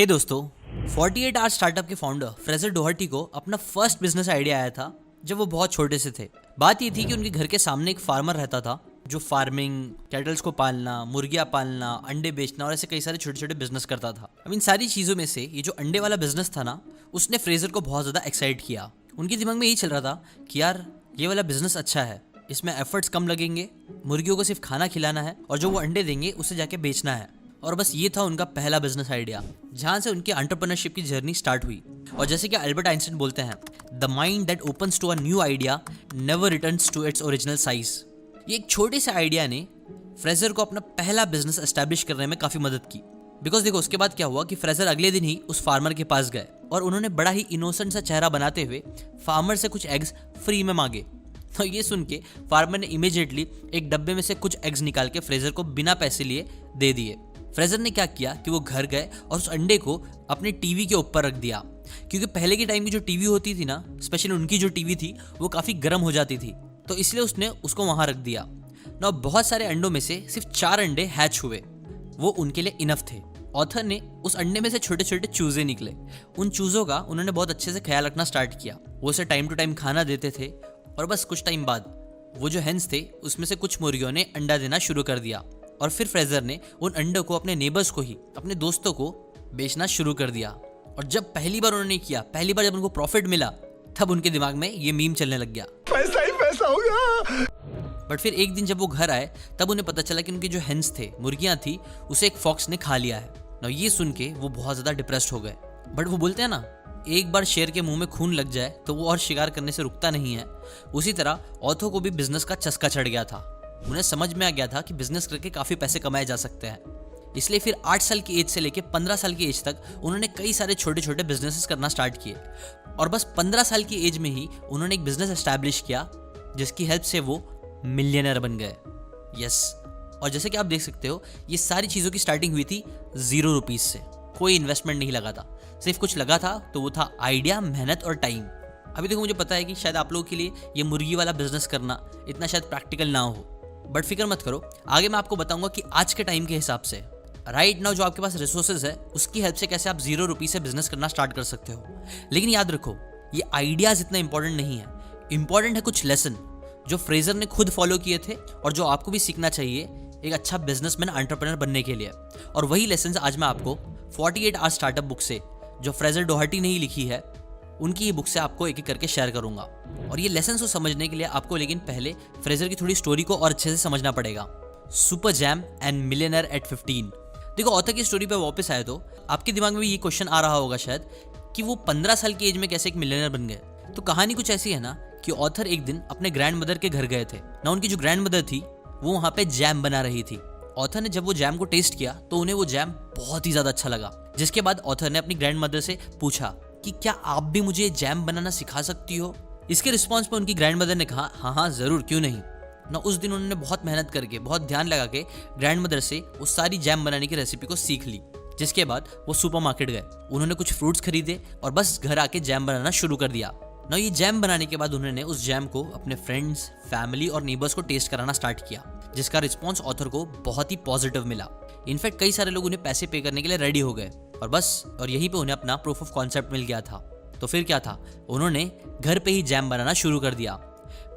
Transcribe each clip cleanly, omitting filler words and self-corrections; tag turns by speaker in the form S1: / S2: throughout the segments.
S1: हे दोस्तों, 48 our startup के founder Fraser Doherty को अपना फर्स्ट बिजनेस आइडिया आया था जब वो बहुत छोटे से थे। बात ये थी कि उनके घर के सामने एक फार्मर रहता था जो फार्मिंग, कैटल्स को पालना, मुर्गियाँ पालना, अंडे बेचना और ऐसे कई सारे छोटे छोटे बिजनेस करता था। अब इन सारी चीज़ों में से ये जो अंडे वाला बिजनेस था ना, उसने फ्रेजर को बहुत ज़्यादा एक्साइट किया। उनके दिमाग में यही चल रहा था कि यार ये वाला बिजनेस अच्छा है, इसमें एफर्ट्स कम लगेंगे, मुर्गियों को सिर्फ खाना खिलाना है और जो वो अंडे देंगे उसे जाके बेचना है। और बस ये था उनका पहला बिजनेस आइडिया, जहाँ से उनकी एंटरप्रेन्योरशिप की जर्नी स्टार्ट हुई। और जैसे कि अल्बर्ट आइंस्टाइन बोलते हैं, the mind that opens to a new idea never returns to its original size. ये एक छोटे से आइडिया ने फ्रेजर को अपना पहला बिजनेस एस्टैब्लिश करने में काफ़ी मदद की। बिकॉज देखो, उसके बाद क्या हुआ कि फ्रेजर अगले दिन ही उस फार्मर के पास गए और उन्होंने बड़ा ही इनोसेंट सा चेहरा बनाते हुए फार्मर से कुछ एग्स फ्री में मांगे। तो ये सुन के फार्मर ने इमीडिएटली एक डब्बे में से कुछ एग्स निकाल के फ्रेजर को बिना पैसे लिए दे दिए। फ्रेजर ने क्या किया कि वो घर गए और उस अंडे को अपने टीवी के ऊपर रख दिया, क्योंकि पहले के टाइम की जो टीवी होती थी ना, स्पेशली उनकी जो टीवी थी वो काफ़ी गर्म हो जाती थी, तो इसलिए उसने उसको वहाँ रख दिया ना। बहुत सारे अंडों में से सिर्फ 4 अंडे हैच हुए, वो उनके लिए इनफ थे। ऑथर ने उस अंडे में से छोटे छोटे चूजे निकले। उन चूज़ों का उन्होंने बहुत अच्छे से ख्याल रखना स्टार्ट किया। वो उसे टाइम टू टाइम खाना देते थे और बस कुछ टाइम बाद वो जो हेन्स थे उसमें से कुछ मुर्गियों ने अंडा देना शुरू कर दिया। और फिर फ्रेजर ने उन अंडों को अपने नेबर्स को ही, अपने दोस्तों को बेचना शुरू कर दिया। और जब पहली बार उन्होंने किया, पहली बार जब उनको प्रॉफिट मिला, तब उनके दिमाग में ये मीम चलने लग गया,
S2: पैसा ही पैसा होगा।
S1: बट फिर एक दिन जब वो घर आए तब उन्हें पता चला कि उनके जो हेन्स थे, मुर्गियां थी, उसे एक फॉक्स ने खा लिया है ना। ये सुन के वो बहुत ज़्यादा डिप्रेस्ड हो गए। बट वो बोलते हैं ना, एक बार शेर के मुंह में खून लग जाए तो वो और शिकार करने से रुकता नहीं है। उसी तरह ऑथो को भी बिजनेस का चस्का चढ़ गया था। उन्हें समझ में आ गया था कि बिजनेस करके काफ़ी पैसे कमाए जा सकते हैं। इसलिए फिर 8 साल की एज से लेकर 15 साल की एज तक उन्होंने कई सारे छोटे छोटे बिजनेसेस करना स्टार्ट किए। और बस 15 साल की एज में ही उन्होंने एक बिजनेस एस्टैब्लिश किया जिसकी हेल्प से वो मिलियनर बन गए। यस, और जैसे कि आप देख सकते हो, ये सारी चीज़ों की स्टार्टिंग हुई थी 0 रुपीज़ से। कोई इन्वेस्टमेंट नहीं लगा था, सिर्फ कुछ लगा था तो वो था आइडिया, मेहनत और टाइम। अभी देखो, मुझे पता है कि शायद आप लोगों के लिए ये मुर्गी वाला बिजनेस करना इतना शायद प्रैक्टिकल ना हो, बट फिक्र मत करो, आगे मैं आपको बताऊंगा कि आज के टाइम के हिसाब से राइट नाउ जो आपके पास रिसोर्सेज है उसकी हेल्प से कैसे आप 0 रुपीज़ से बिजनेस करना स्टार्ट कर सकते हो। लेकिन याद रखो, ये आइडियाज़ इतना इंपॉर्टेंट नहीं है, इंपॉर्टेंट है कुछ लेसन जो फ्रेजर ने खुद फॉलो किए थे और जो आपको भी सीखना चाहिए एक अच्छा बिजनेसमैन, एंटरप्रेन्योर बनने के लिए। और वही लेसन आज मैं आपको 48 आवर स्टार्टअप बुक से, जो फ्रेजर डोहर्टी ने ही लिखी है, उनकी ये बुक से आपको एक एक करके शेयर करूंगा। और ये लेसन को समझने के लिए आपको लेकिन पहले फ्रेजर की थोड़ी स्टोरी को और अच्छे से समझना पड़ेगा। Super jam and millionaire at 15। देखो, ऑथर की स्टोरी पे वापस आए तो आपके दिमाग में भी ये क्वेश्चन आ रहा होगा शायद कि वो 15 साल की एज में कैसे एक मिलियनर बन गए। तो कहानी कुछ ऐसी है ना कि ऑथर एक दिन अपने ग्रैंड मदर के घर गए थे ना। उनकी जो ग्रैंड मदर थी वो वहाँ पे जैम बना रही थी। ऑथर ने जब वो जैम को टेस्ट किया तो उन्हें वो जैम बहुत ही ज़्यादा अच्छा लगा, जिसके बाद ऑथर ने अपनी ग्रैंड मदर से पूछा कि क्या आप भी मुझे जैम बनाना सिखा सकती हो। इसके रिस्पॉन्स पे उनकी ग्रैंड मदर ने कहा, हाँ हाँ ज़रूर, क्यों नहीं ना। उस दिन उन्होंने बहुत मेहनत करके, बहुत ध्यान लगा के ग्रैंड मदर से उस सारी जैम बनाने की रेसिपी को सीख ली। जिसके बाद वो सुपरमार्केट गए, उन्होंने कुछ फ्रूट्स खरीदे और बस घर आके जैम बनाना शुरू कर दिया ना। ये जैम बनाने के बाद उन्होंने उस जैम को अपने फ्रेंड्स, फैमिली और नेबर्स को टेस्ट कराना स्टार्ट किया, जिसका रिस्पॉन्स ऑथर को बहुत ही पॉजिटिव मिला। इनफैक्ट कई सारे लोग उन्हें पैसे पे करने के लिए रेडी हो गए और बस, और यहीं पे उन्हें अपना प्रूफ ऑफ कॉन्सेप्ट मिल गया था। तो फिर क्या था, उन्होंने घर पे ही जैम बनाना शुरू कर दिया।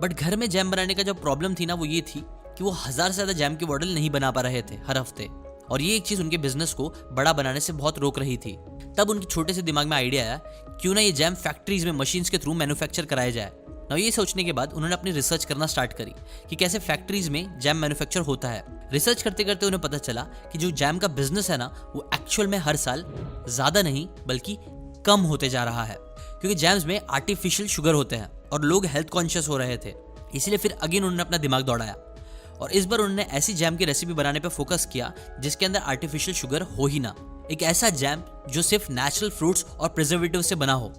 S1: बट घर में जैम बनाने का जो प्रॉब्लम थी ना, वो ये थी कि वो 1000 से ज़्यादा जैम की बॉटल नहीं बना पा रहे थे हर हफ्ते, और ये एक चीज़ उनके बिजनेस को बड़ा बनाने से बहुत रोक रही थी। तब उनके छोटे से दिमाग में आइडिया आया, क्यों ना ये जैम फैक्ट्रीज में मशीन्स के थ्रू मैन्युफैक्चर कराया जाए ना। ये सोचने के बाद उन्होंने अपनी रिसर्च करना स्टार्ट करी कि कैसे फैक्ट्रीज में जैम मैन्युफैक्चर होता है। रिसर्च करते करते उन्हें पता चला कि जो जैम का बिजनेस है ना, वो एक्चुअल में हर साल ज़्यादा नहीं बल्कि कम होते जा रहा है, क्योंकि जैम्स में आर्टिफिशियल शुगर होते हैं और लोग हेल्थ कॉन्शियस हो रहे थे। इसलिए फिर अगेन उन्होंने अपना दिमाग दौड़ाया और इस बार उन्होंने ऐसी जैम की रेसिपी बनाने पर फोकस किया जिसके अंदर आर्टिफिशियल शुगर हो ही ना। एक ऐसा जैम जो सिर्फ नेचुरल फ्रूट्स और प्रिजर्वेटिव से बना हो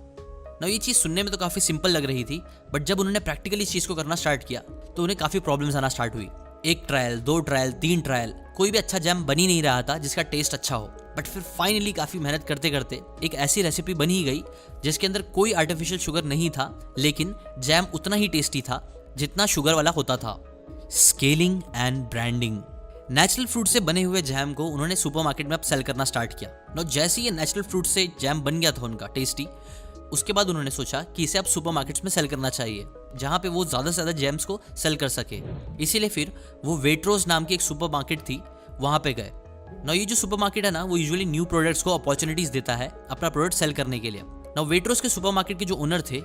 S1: ना। ये चीज़ सुनने में तो काफ़ी सिंपल लग रही थी, बट जब उन्होंने प्रैक्टिकली इस चीज़ को करना स्टार्ट किया तो उन्हें काफ़ी प्रॉब्लम्स आना स्टार्ट हुई। 1 ट्रायल, 2 ट्रायल, 3 ट्रायल, कोई भी अच्छा जैम बन ही नहीं रहा था जिसका टेस्ट अच्छा हो। बट फिर फाइनली काफ़ी मेहनत करते करते एक ऐसी रेसिपी बन ही गई जिसके अंदर कोई आर्टिफिशियल शुगर नहीं था, लेकिन जैम उतना ही टेस्टी था जितना शुगर वाला होता था। Scaling and branding. Natural fruit से बने हुए जैम को उन्होंने सुपरमार्केट में अब सेल करना स्टार्ट किया। नो जैसे ही ये नेचुरल फ्रूट से जैम बन गया था उनका टेस्टी, उसके बाद उन्होंने सोचा कि इसे अब सुपरमार्केट्स में सेल करना चाहिए जहां पे वो ज़्यादा से ज़्यादा जैम्स को सेल कर सके। इसीलिए फिर वो वेट्रोज नाम की एक सुपरमार्केट थी, वहां पे गए। ना ये जो सुपरमार्केट है ना, वो यूजुअली न्यू प्रोडक्ट्स को अपॉर्चुनिटीज देता है अपना प्रोडक्ट सेल करने के लिए। ना वेट्रोज के सुपरमार्केट के जो ओनर थे,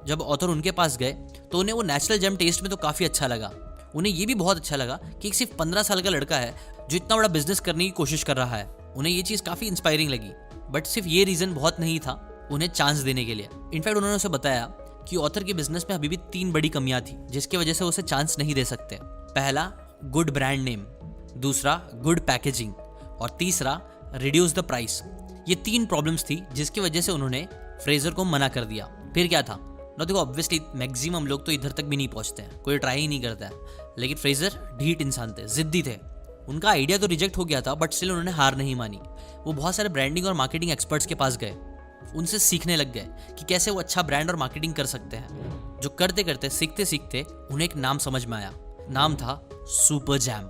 S1: जब ऑथर उनके पास गए तो उन्हें वो नेचुरल जैम टेस्ट में तो काफ़ी अच्छा लगा। उन्हें ये भी बहुत अच्छा लगा कि एक सिर्फ 15 साल का लड़का है जो इतना बड़ा बिजनेस करने की कोशिश कर रहा है। उन्हें ये चीज़ काफ़ी इंस्पायरिंग लगी, बट सिर्फ ये रीज़न बहुत नहीं था उन्हें चांस देने के लिए। इनफैक्ट उन्होंने उसे बताया कि ऑथर के बिजनेस में अभी भी 3 बड़ी कमियां थी जिसकी वजह से उसे चांस नहीं दे सकते। पहला, गुड ब्रांड नेम, दूसरा गुड पैकेजिंग, और तीसरा रिड्यूस द प्राइस। ये 3 प्रॉब्लम्स थी जिसकी वजह से उन्होंने फ्रेजर को मना कर दिया। फिर क्या था ना, देखो ऑब्वियसली मैक्सिमम लोग तो इधर तक भी नहीं पहुंचते हैं, कोई ट्राई ही नहीं करता है, लेकिन फ्रेजर ढीठ इंसान थे, जिद्दी थे। उनका आइडिया तो रिजेक्ट हो गया था, बट स्टिल उन्होंने हार नहीं मानी। वो बहुत सारे ब्रांडिंग और मार्केटिंग एक्सपर्ट्स के पास गए, उनसे सीखने लग गए कि कैसे वो अच्छा ब्रांड और मार्केटिंग कर सकते हैं। जो करते करते सीखते सीखते उन्हें एक नाम समझ में आया, नाम था सुपर जैम।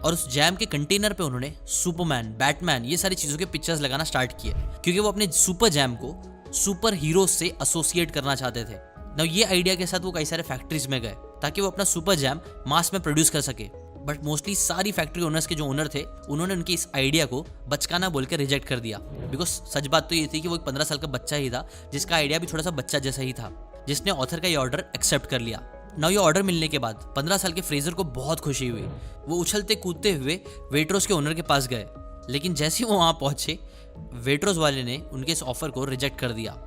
S1: और उस जैम के कंटेनर पे उन्होंने सुपरमैन, बैटमैन, ये सारी चीज़ों के पिक्चर्स लगाना स्टार्ट किए, क्योंकि वो अपने सुपर जैम को सुपर हीरो से एसोसिएट करना चाहते थे। ना ये आइडिया के साथ वो कई सारे फैक्ट्रीज में गए ताकि वो अपना सुपर जैम मास में प्रोड्यूस कर सके। बट मोस्टली सारी फैक्ट्री ओनर्स के जो ओनर थे, उन्होंने उनके इस आइडिया को बचकाना बोल के रिजेक्ट कर दिया। बिकॉज सच बात तो ये थी कि वो एक 15 साल का बच्चा ही था जिसका आइडिया भी थोड़ा सा बच्चा जैसा ही था, जिसने ऑथर का ये ऑर्डर एक्सेप्ट कर लिया। ना ये ऑर्डर मिलने के बाद 15 साल के फ्रेजर को बहुत खुशी हुई। वो उछलते कूदते हुए वेट्रोस के ओनर के पास गए, लेकिन जैसे ही वो वहाँ पहुंचे, वेट्रोस वाले ने उनके इस ऑफर को रिजेक्ट कर दिया,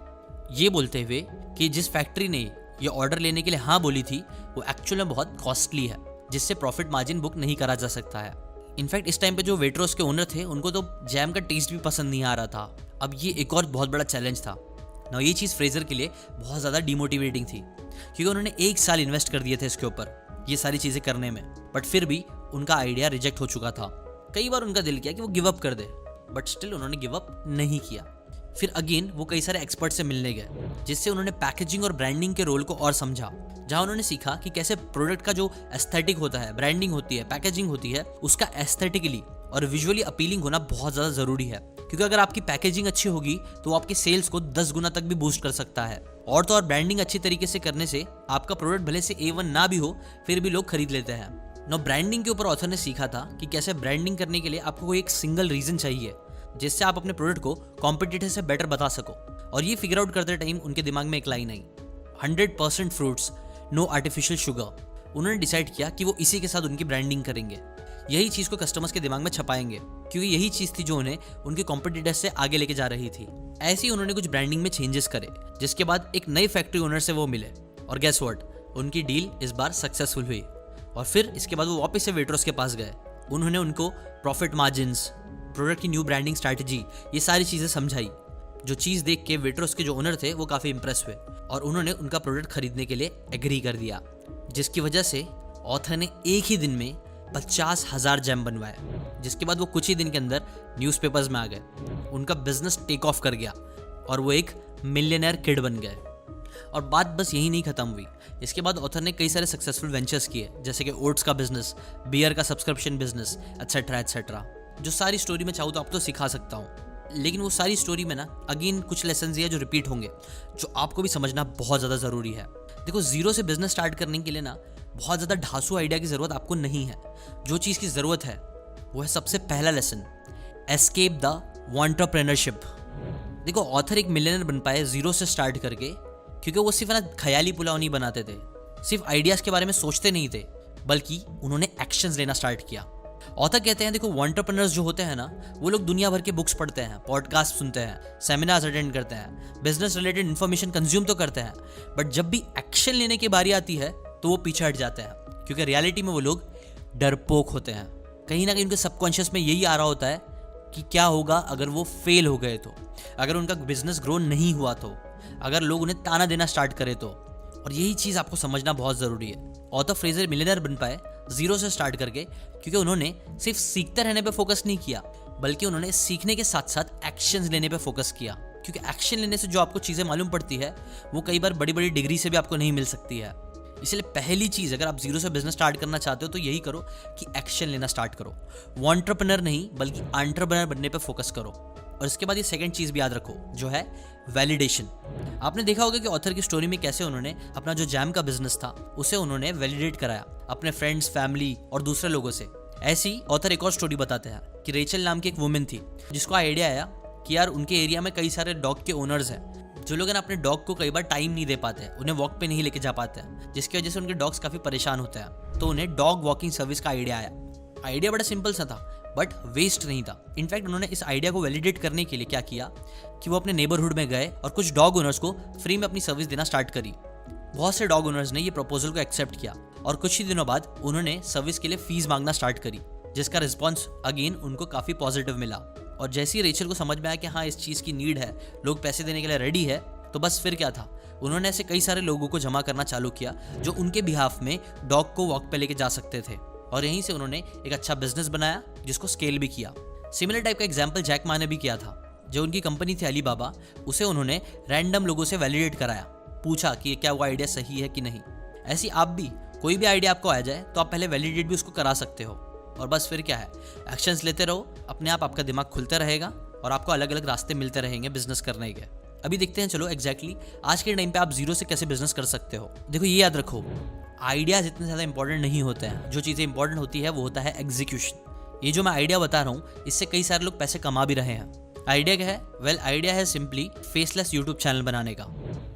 S1: ये बोलते हुए कि जिस फैक्ट्री ने ये ऑर्डर लेने के लिए हाँ बोली थी वो एक्चुअल में बहुत कॉस्टली है, जिससे प्रॉफिट मार्जिन बुक नहीं करा जा सकता है। इनफैक्ट इस टाइम पे जो वेट्रोस के ओनर थे उनको तो जैम का टेस्ट भी पसंद नहीं आ रहा था। अब ये एक और बहुत बड़ा चैलेंज था ना, ये चीज़ फ्रेजर के लिए बहुत ज़्यादा डिमोटिवेटिंग थी, क्योंकि उन्होंने 1 साल इन्वेस्ट कर दिए थे इसके ऊपर ये सारी चीज़ें करने में, बट फिर भी उनका आइडिया रिजेक्ट हो चुका था। कई बार उनका दिल किया कि वो गिव अप कर दे, बट स्टिल उन्होंने गिव अप नहीं किया। फिर अगेन वो कई सारे एक्सपर्ट से मिलने गए, जिससे उन्होंने पैकेजिंग और ब्रांडिंग के रोल को और समझा, जहां उन्होंने सीखा कि कैसे प्रोडक्ट का जो एस्थेटिक होता है, ब्रांडिंग होती है, पैकेजिंग होती है, उसका एस्थेटिकली और विजुअली अपीलिंग होना बहुत ज़्यादा ज़रूरी है। क्योंकि अगर आपकी पैकेजिंग अच्छी होगी तो आपके सेल्स को 10 गुना तक भी बूस्ट कर सकता है। और तो और ब्रांडिंग अच्छी तरीके से करने से आपका प्रोडक्ट भले से A1 ना भी हो, फिर भी लोग खरीद लेते हैं। नो ब्रांडिंग के ऊपर ऑथर ने सीखा था कि कैसे ब्रांडिंग करने के लिए आपको कोई एक सिंगल रीज़न चाहिए जिससे आप अपने प्रोडक्ट को कॉम्पिटिटर से बेटर बता सको। और ये फिगर आउट करते टाइम उनके दिमाग में एक लाइन आई, 100% फ्रूट्स, नो आर्टिफिशियल शुगर। उन्होंने डिसाइड किया कि वो इसी के साथ उनकी ब्रांडिंग करेंगे, यही चीज़ को कस्टमर्स के दिमाग में छपाएंगे, क्योंकि यही चीज़ थी जो उन्हें उनके कॉम्पिटिटर्स से आगे लेके जा रही थी। ऐसे ही उन्होंने कुछ ब्रांडिंग में चेंजेस करे, जिसके बाद एक नई फैक्ट्री ओनर से वो मिले, और गेस व्हाट, उनकी डील इस बार सक्सेसफुल हुई। और फिर इसके बाद वो वापस से वेट्रोस के पास गए, उन्होंने उनको प्रॉफिट मार्जिन्स, प्रोडक्ट की न्यू ब्रांडिंग स्ट्रैटेजी, ये सारी चीज़ें समझाई, जो चीज़ देख के वेट्रोस के जो ओनर थे वो काफ़ी इंप्रेस हुए और उन्होंने उनका प्रोडक्ट खरीदने के लिए एग्री कर दिया, जिसकी वजह से ऑथर ने एक ही दिन में 50,000 जैम बनवाए, जिसके बाद वो कुछ ही दिन के अंदर न्यूज़पेपर्स में आ गए। उनका बिजनेस टेक ऑफ कर गया और वो एक मिलियनेयर किड बन गए। और बात बस यही नहीं खत्म हुई, इसके बाद ऑथर ने कई सारे सक्सेसफुल वेंचर्स किए, जैसे कि ओट्स का बिजनेस, बियर का सब्सक्रिप्शन बिजनेस, एटसेट्रा एटसेट्रा। जो सारी स्टोरी में चाहूँ तो आपको सिखा सकता हूँ, लेकिन वो सारी स्टोरी में ना अगेन कुछ लेसन्स ये जो रिपीट होंगे, जो आपको भी समझना बहुत ज़्यादा ज़रूरी है। देखो, जीरो से बिजनेस स्टार्ट करने के लिए ना बहुत ज़्यादा ढांसू आइडिया की ज़रूरत आपको नहीं है। जो चीज़ की ज़रूरत है वो है सबसे पहला लेसन, एस्केप द एंटरप्रेन्योरशिप। देखो, ऑथर एक मिलियनर बन पाए जीरो से स्टार्ट करके, क्योंकि वो सिर्फ ना ख्याली पुलाव नहीं बनाते थे, सिर्फ आइडियाज़ के बारे में सोचते नहीं थे, बल्कि उन्होंने एक्शंस लेना स्टार्ट किया। ऑथर कहते हैं, देखो एंटरप्रेन्योर्स जो होते हैं ना, वो लोग दुनिया भर के बुक्स पढ़ते हैं, पॉडकास्ट सुनते हैं, सेमिनार्स अटेंड करते हैं, बिजनेस रिलेटेड इन्फॉर्मेशन कंज्यूम तो करते हैं, बट जब भी एक्शन लेने की बारी आती है तो वो पीछे हट जाते हैं, क्योंकि रियलिटी में वो लोग डरपोक होते हैं। कहीं ना कहीं उनके सबकॉन्शियस में यही आ रहा होता है कि क्या होगा अगर वो फेल हो गए तो, अगर उनका बिजनेस ग्रो नहीं हुआ तो, अगर लोग उन्हें ताना देना स्टार्ट करें तो। और यही चीज़ आपको समझना बहुत ज़रूरी है। ऑथर फ्रेजर मिलियनर बन पाए जीरो से स्टार्ट करके, क्योंकि उन्होंने सिर्फ सीखते रहने पे फोकस नहीं किया, बल्कि उन्होंने सीखने के साथ साथ एक्शंस लेने पे फोकस किया। क्योंकि एक्शन लेने से जो आपको चीज़ें मालूम पड़ती है वो कई बार बड़ी बड़ी डिग्री से भी आपको नहीं मिल सकती है। इसलिए पहली चीज़, अगर आप जीरो से बिजनेस स्टार्ट करना चाहते हो तो यही करो कि एक्शन लेना स्टार्ट करो। वो एंटरप्रेन्योर नहीं बल्कि एंटरप्रेन्योर बनने पे फोकस करो। और इसके बाद ये सेकंड चीज़ भी याद रखो जो है वैलिडेशन। आपने देखा होगा कि ऑथर की स्टोरी में कैसे उन्होंने अपना जो जैम का बिजनेस था उसे उन्होंने वैलिडेट कराया अपने फ्रेंड्स, फैमिली और दूसरे लोगों से। ऐसी ऑथर एक और स्टोरी बताते हैं कि रेचल नाम की एक वुमेन थी जिसको आइडिया आया कि यार उनके एरिया में कई सारे डॉग के ओनर्स हैं जो लोग अपने डॉग को कई बार टाइम नहीं दे पाते, उन्हें वॉक पे नहीं लेके जा पाते हैं, जिसकी वजह से उनके डॉग्स काफ़ी परेशान होते हैं। तो उन्हें डॉग वॉकिंग सर्विस का आइडिया आया। आइडिया बड़ा सिंपल सा था बट वेस्ट नहीं था। इनफैक्ट उन्होंने इस आइडिया को वैलिडेट करने के लिए क्या किया कि वो अपने नेबरहुड में गए और कुछ डॉग ओनर्स को फ्री में अपनी सर्विस देना स्टार्ट करी। बहुत से डॉग ओनर्स ने ये प्रपोजल को एक्सेप्ट किया और कुछ ही दिनों बाद उन्होंने सर्विस के लिए फीस मांगना स्टार्ट करी, जिसका रिस्पॉन्स अगेन उनको काफ़ी पॉजिटिव मिला। और जैसे ही रेचल को समझ में आया कि हाँ इस चीज़ की नीड है, लोग पैसे देने के लिए रेडी है, तो बस फिर क्या था, उन्होंने ऐसे कई सारे लोगों को जमा करना चालू किया जो उनके बिहाफ में डॉग को वॉक पे लेके जा सकते थे। और यहीं से उन्होंने एक अच्छा बिजनेस बनाया जिसको स्केल भी किया। सिमिलर टाइप का एग्जाम्पल जैक मा ने भी किया था। जो उनकी कंपनी थी अलीबाबा, उसे उन्होंने रैंडम लोगों से वैलिडेट कराया, पूछा कि क्या वो आइडिया सही है कि नहीं। ऐसी आप भी कोई भी आइडिया आपको आ जाए तो आप पहले वैलिडेट भी उसको करा सकते हो। और बस फिर क्या है, एक्शंस लेते रहो, अपने आप आपका दिमाग खुलता रहेगा और आपको अलग अलग रास्ते मिलते रहेंगे बिजनेस करने के। अभी देखते हैं चलो एग्जैक्टली आज के टाइम पे आप जीरो से कैसे बिजनेस कर सकते हो। देखो ये याद रखो, आइडियाज इतने ज़्यादा इंपॉर्टेंट नहीं होते हैं। जो चीज़ें इंपॉर्टेंट होती है वो होता है एग्जीक्यूशन। ये जो मैं आइडिया बता रहा हूँ इससे कई सारे लोग पैसे कमा भी रहे हैं। आइडिया क्या है? वेल आइडिया है सिंपली फेसलेस यूट्यूब चैनल बनाने का,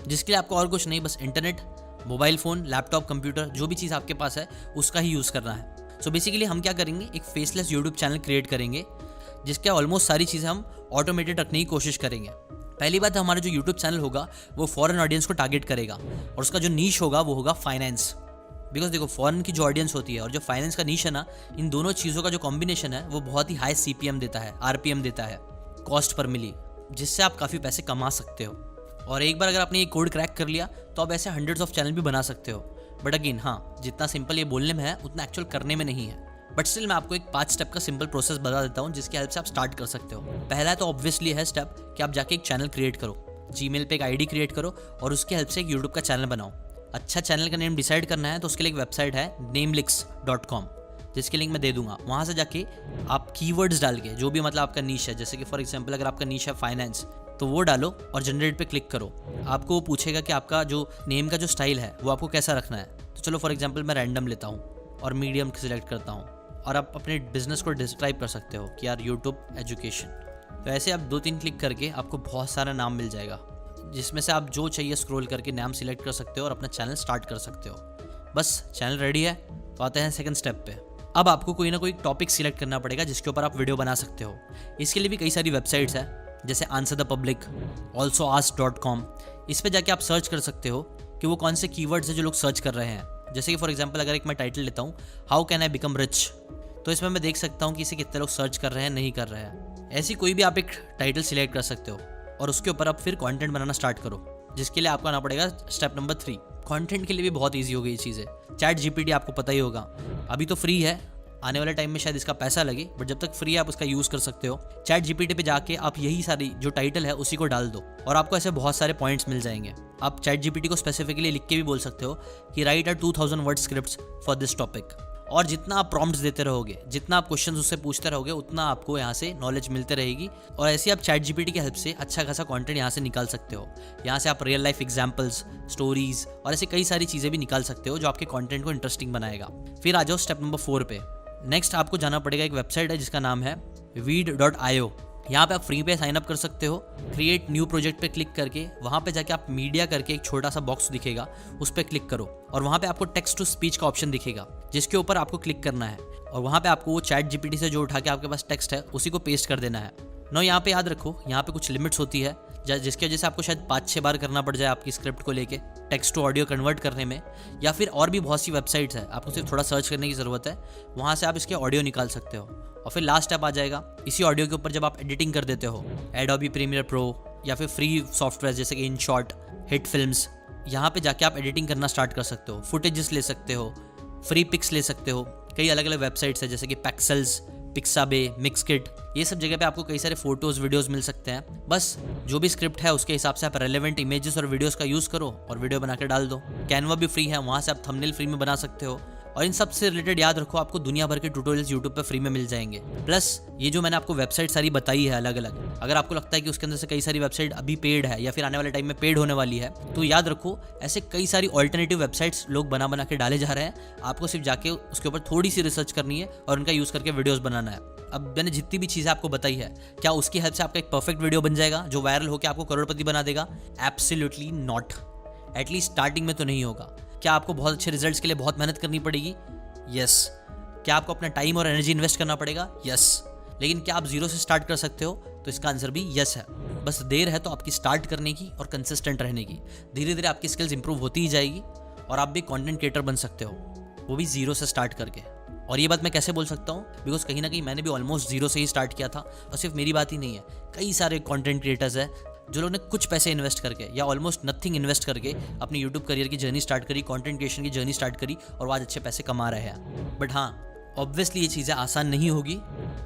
S1: जिसके लिए आपको और कुछ नहीं, बस internet, mobile phone, laptop, computer, जो भी चीज़ आपके पास है उसका ही यूज़ करना है। सो बेसिकली हम क्या करेंगे, एक फेसलेस यूट्यूब चैनल क्रिएट करेंगे जिसके ऑलमोस्ट सारी चीज़ें हम ऑटोमेटेड रखने की कोशिश करेंगे। पहली बात, हमारा जो यूट्यूब चैनल होगा वो फॉरेन ऑडियंस को टारगेट करेगा और उसका जो नीश होगा वो होगा फाइनेंस। बिकॉज देखो फॉरेन की जो ऑडियंस होती है और जो फाइनेंस का नीश है ना, इन दोनों चीज़ों का जो कॉम्बिनेशन है वो बहुत ही हाई CPM देता है, RPM देता है, कॉस्ट पर मिली, जिससे आप काफ़ी पैसे कमा सकते हो। और एक बार अगर आपने ये कोड क्रैक कर लिया तो आप ऐसे हंड्रेड्स ऑफ चैनल भी बना सकते हो। बट अगेन हाँ, जितना सिंपल ये बोलने में है उतना एक्चुअल करने में नहीं है। बट स्टिल मैं आपको एक 5 स्टेप का सिंपल प्रोसेस बता देता हूँ जिसकी हेल्प से आप स्टार्ट कर सकते हो। पहला तो ऑब्वियसली है स्टेप कि आप जाके एक चैनल क्रिएट करो, जीमेल पे एक आईडी क्रिएट करो और उसकी हेल्प से एक यूट्यूब का चैनल बनाओ। अच्छा चैनल का नेम डिसाइड करना है तो उसके लिए एक वेबसाइट है namelix.com, जिसकी लिंक मैं दे दूंगा। वहाँ से जाके आप कीवर्ड्स डाल के, जो भी मतलब आपका नीश है, जैसे कि फॉर एग्जांपल अगर आपका नीश है फाइनेंस, तो वो डालो और जनरेट पे क्लिक करो। आपको वो पूछेगा कि आपका जो नेम का जो स्टाइल है वो आपको कैसा रखना है। तो चलो फॉर एग्जांपल मैं रैंडम लेता हूँ और मीडियम सिलेक्ट करता हूँ और आप अपने बिजनेस को डिस्क्राइब कर सकते हो कि यार यूट्यूब एजुकेशन। तो ऐसे आप 2-3 क्लिक करके आपको बहुत सारा नाम मिल जाएगा, जिसमें से आप जो चाहिए स्क्रॉल करके नाम सिलेक्ट कर सकते हो और अपना चैनल स्टार्ट कर सकते हो। बस चैनल रेडी है तो आते हैं सेकंड स्टेप पे। अब आपको कोई ना कोई टॉपिक सिलेक्ट करना पड़ेगा जिसके ऊपर आप वीडियो बना सकते हो। इसके लिए भी कई सारी वेबसाइट्स हैं, जैसे answer the public, also ask.com। इस पर जाके आप सर्च कर सकते हो कि वो कौन से कीवर्ड्स हैं जो लोग सर्च कर रहे हैं। जैसे कि फॉर एग्जांपल अगर एक मैं टाइटल लेता हूँ how can I become rich, तो इसमें मैं देख सकता हूँ कि इसे कितने लोग सर्च कर रहे हैं, नहीं कर रहे हैं। ऐसी कोई भी आप एक टाइटल सिलेक्ट कर सकते हो और उसके ऊपर आप फिर कंटेंट बनाना स्टार्ट करो, जिसके लिए आपको आना पड़ेगा स्टेप नंबर 3। कंटेंट के लिए भी बहुत ईजी हो गई ये चीज़ें। ChatGPT आपको पता ही होगा, अभी तो फ्री है, आने वाले टाइम में शायद इसका पैसा लगे, बट जब तक फ्री है आप उसका यूज़ कर सकते हो। ChatGPT पे जाके आप यही सारी जो टाइटल है उसी को डाल दो और आपको ऐसे बहुत सारे पॉइंट्स मिल जाएंगे। आप ChatGPT को स्पेसिफिकली लिख के भी बोल सकते हो कि right 2000 word scripts for this topic. और जितना आप प्रॉम्प्ट्स देते रहोगे, जितना आप क्वेश्चंस उससे पूछते रहोगे, उतना आपको यहाँ से नॉलेज मिलते रहेगी। और ऐसे आप ChatGPT की हेल्प से अच्छा खासा कंटेंट यहाँ से निकाल सकते हो। यहाँ से आप रियल लाइफ एग्जांपल्स, स्टोरीज और ऐसे कई सारी चीज़ें भी निकाल सकते हो जो आपके कंटेंट को इंटरेस्टिंग बनाएगा। फिर आ जाओ स्टेप नंबर 4 पे। नेक्स्ट आपको जाना पड़ेगा, एक वेबसाइट है जिसका नाम है weed.io। यहाँ पे आप फ्री पे साइन अप कर सकते हो। क्रिएट न्यू प्रोजेक्ट पे क्लिक करके वहाँ पे जाके आप मीडिया करके एक छोटा सा बॉक्स दिखेगा, उस पर क्लिक करो और वहाँ पे आपको टेक्स्ट टू स्पीच का ऑप्शन दिखेगा, जिसके ऊपर आपको क्लिक करना है और वहाँ पे आपको वो ChatGPT से जो उठा के आपके पास टेक्स्ट है उसी को पेस्ट कर देना है। नो यहाँ पे याद रखो, यहाँ पे कुछ लिमिट्स होती है जिसकी वजह से आपको शायद 5-6 बार करना पड़ जाए आपकी स्क्रिप्ट को लेके टेक्स्ट टू ऑडियो कन्वर्ट करने में, या फिर और भी बहुत सी वेबसाइट्स है, आपको सिर्फ थोड़ा सर्च करने की ज़रूरत है, वहाँ से आप इसके ऑडियो निकाल सकते हो। और फिर लास्ट स्टेप आ जाएगा, इसी ऑडियो के ऊपर जब आप एडिटिंग कर देते हो, एडोबी प्रीमियर प्रो या फिर फ्री सॉफ्टवेयर जैसे कि InShot, हिट फिल्म्स, यहाँ पे जाके आप एडिटिंग करना स्टार्ट कर सकते हो। फुटेजेस ले सकते हो, फ्री पिक्स ले सकते हो। कई अलग अलग वेबसाइट्स है जैसे कि Pexels, पिक्साबे, मिक्सकिट, ये सब जगह पे आपको कई सारे फोटोज वीडियोस मिल सकते हैं। बस जो भी स्क्रिप्ट है उसके हिसाब से आप रेलेवेंट इमेजेस और वीडियोस का यूज करो और वीडियो बना के डाल दो। कैनवा भी फ्री है, वहां से आप थंबनेल फ्री में बना सकते हो। और इन सब से रिलेटेड याद रखो, आपको दुनिया भर के ट्यूटोरियल्स यूट्यूब पे फ्री में मिल जाएंगे। प्लस ये जो मैंने आपको वेबसाइट सारी बताई है अलग अलग, अगर आपको लगता है कि उसके अंदर से कई सारी वेबसाइट अभी पेड है या फिर आने वाले टाइम में पेड होने वाली है, तो याद रखो ऐसे कई सारी ऑल्टरनेटिव वेबसाइट्स लोग बना के डाले जा रहे हैं। आपको सिर्फ जाके उसके ऊपर थोड़ी सी रिसर्च करनी है और उनका यूज करके वीडियोस बनाना है। अब मैंने जितनी भी चीज़ें आपको बताई है, क्या उसकी हेल्प से आपका एक परफेक्ट वीडियो बन जाएगा जो वायरल होकर आपको करोड़पति बना देगा? Absolutely not. एटलीस्ट स्टार्टिंग में तो नहीं होगा। क्या आपको बहुत अच्छे रिजल्ट्स के लिए बहुत मेहनत करनी पड़ेगी? यस। क्या आपको अपना टाइम और एनर्जी इन्वेस्ट करना पड़ेगा? यस। लेकिन क्या आप जीरो से स्टार्ट कर सकते हो? तो इसका आंसर भी यस है। बस देर है तो आपकी स्टार्ट करने की और कंसिस्टेंट रहने की। धीरे धीरे आपकी स्किल्स इंप्रूव होती ही जाएगी और आप भी कंटेंट क्रिएटर बन सकते हो, वो भी जीरो से स्टार्ट करके। और ये बात मैं कैसे बोल सकता हूँ? बिकॉज कहीं ना कहीं मैंने भी ऑलमोस्ट जीरो से ही स्टार्ट किया था। और सिर्फ मेरी बात ही नहीं है, कई सारे कंटेंट क्रिएटर्स हैं जो लोग ने कुछ पैसे इन्वेस्ट करके या ऑलमोस्ट नथिंग इन्वेस्ट करके अपनी यूट्यूब करियर की जर्नी स्टार्ट करी, कंटेंट क्रिएशन की जर्नी स्टार्ट करी और वो आज अच्छे पैसे कमा रहे हैं। बट हाँ, ऑब्वियसली ये चीज़ें आसान नहीं होगी,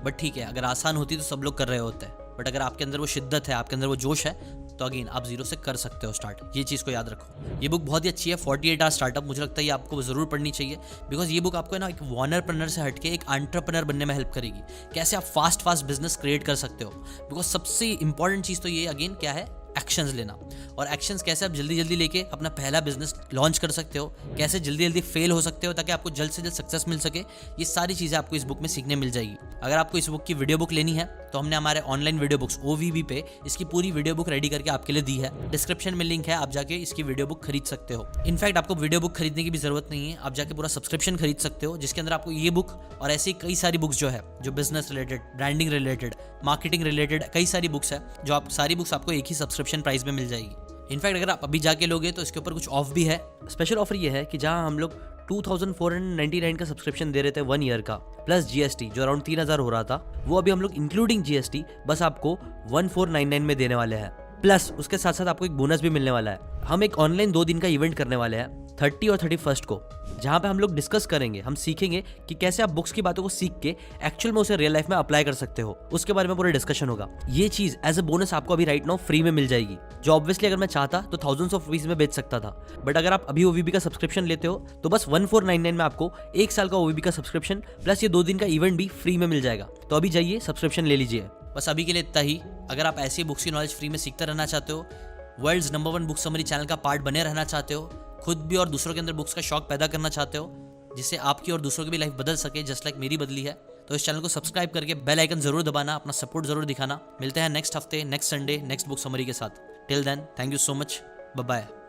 S1: बट ठीक है, अगर आसान होती तो सब लोग कर रहे होते हैं। बट अगर आपके अंदर वो शिद्दत है, आपके अंदर वो जोश है, तो अगेन आप जीरो से कर सकते हो स्टार्ट। ये चीज़ को याद रखो। ये बुक बहुत ही अच्छी है, 48 आवर स्टार्टअप। मुझे लगता है ये आपको ज़रूर पढ़नी चाहिए, बिकॉज ये बुक आपको ना एक वॉनरप्रनर से हटके एक एंटरप्रेन्योर बनने में हेल्प करेगी। कैसे आप फास्ट बिजनेस क्रिएट कर सकते हो। बिकॉज सबसे इंपॉर्टेंट चीज़ तो ये अगेन क्या है, एक्शंस लेना। और एक्शंस कैसे आप जल्दी जल्दी लेके अपना पहला बिजनेस लॉन्च कर सकते हो, कैसे जल्दी जल्दी फेल हो सकते हो ताकि आपको जल्द से जल्द सक्सेस मिल सके। ये सारी चीज़ें आपको इस बुक में सीखने मिल जाएगी। अगर आपको इस बुक की वीडियो बुक लेनी है तो हमने हमारे ऑनलाइन वीडियो बुक्स OVB पे इसकी पूरी वीडियो बुक रेडी करके आपके लिए दी है। डिस्क्रिप्शन में लिंक है, आप जाके इसकी वीडियो बुक खरीद सकते हो। इनफैक्ट आपको वीडियो बुक खरीदने की भी जरूरत नहीं है, आप जाके पूरा सब्सक्रिप्शन खरीद सकते हो, जिसके अंदर आपको ये बुक और ऐसी कई सारी बुक्स जो है, जो business related, branding related, marketing related कई सारी बुक्स है, जो आप सारी बुक्स आपको एक ही सब्सक्रिप्शन प्राइस में मिल जाएगी। इनफैक्ट अगर आप अभी जाके लोगे तो इसके ऊपर कुछ ऑफ भी है। स्पेशल ऑफर ये है कि जहां हम लोग 2499 का सब्सक्रिप्शन दे रहे थे 1 ईयर का प्लस GST जो अराउंड 3000 हो रहा था, वो अभी हम लोग इंक्लूडिंग GST बस आपको 1499 में देने वाले हैं। प्लस उसके साथ साथ आपको एक बोनस भी मिलने वाला है। हम एक ऑनलाइन 2 दिन का इवेंट करने वाले हैं 30 और 31 को, जहां पे हम लोग डिस्कस करेंगे, हम सीखेंगे कि कैसे आप बुक्स की बातों को सीख के एक्चुअल में उसे रियल लाइफ में अप्लाई कर सकते हो। उसके बारे में पूरा डिस्कशन होगा। ये चीज एज अ बोनस आपको अभी राइट नाउ फ्री में मिल जाएगी, जो ऑब्वियसली अगर मैं चाहता तो थाउजेंड्स ऑफ रुपीज में बेच सकता था। बट अगर आप अभी OVB का सब्सक्रिप्शन लेते हो तो बस 1499 में आपको 1 साल का OVB का सब्सक्रिप्शन प्लस ये 2 दिन का इवेंट भी फ्री में मिल जाएगा। तो अभी जाइए सब्सक्रिप्शन ले लीजिए। बस अभी के लिए इतना ही। अगर आप ऐसी बुक्स की नॉलेज फ्री में सीखते रहना चाहते हो, world's number 1 book summary channel का पार्ट बने रहना चाहते हो, खुद भी और दूसरों के अंदर बुक्स का शौक पैदा करना चाहते हो, जिससे आपकी और दूसरों की भी लाइफ बदल सके जस्ट लाइक मेरी बदली है, तो इस चैनल को सब्सक्राइब करके बेल आइकन जरूर दबाना, अपना सपोर्ट जरूर दिखाना। मिलते हैं नेक्स्ट हफ्ते, next Sunday, next book summary के साथ। Till then, thank you so much, bye bye.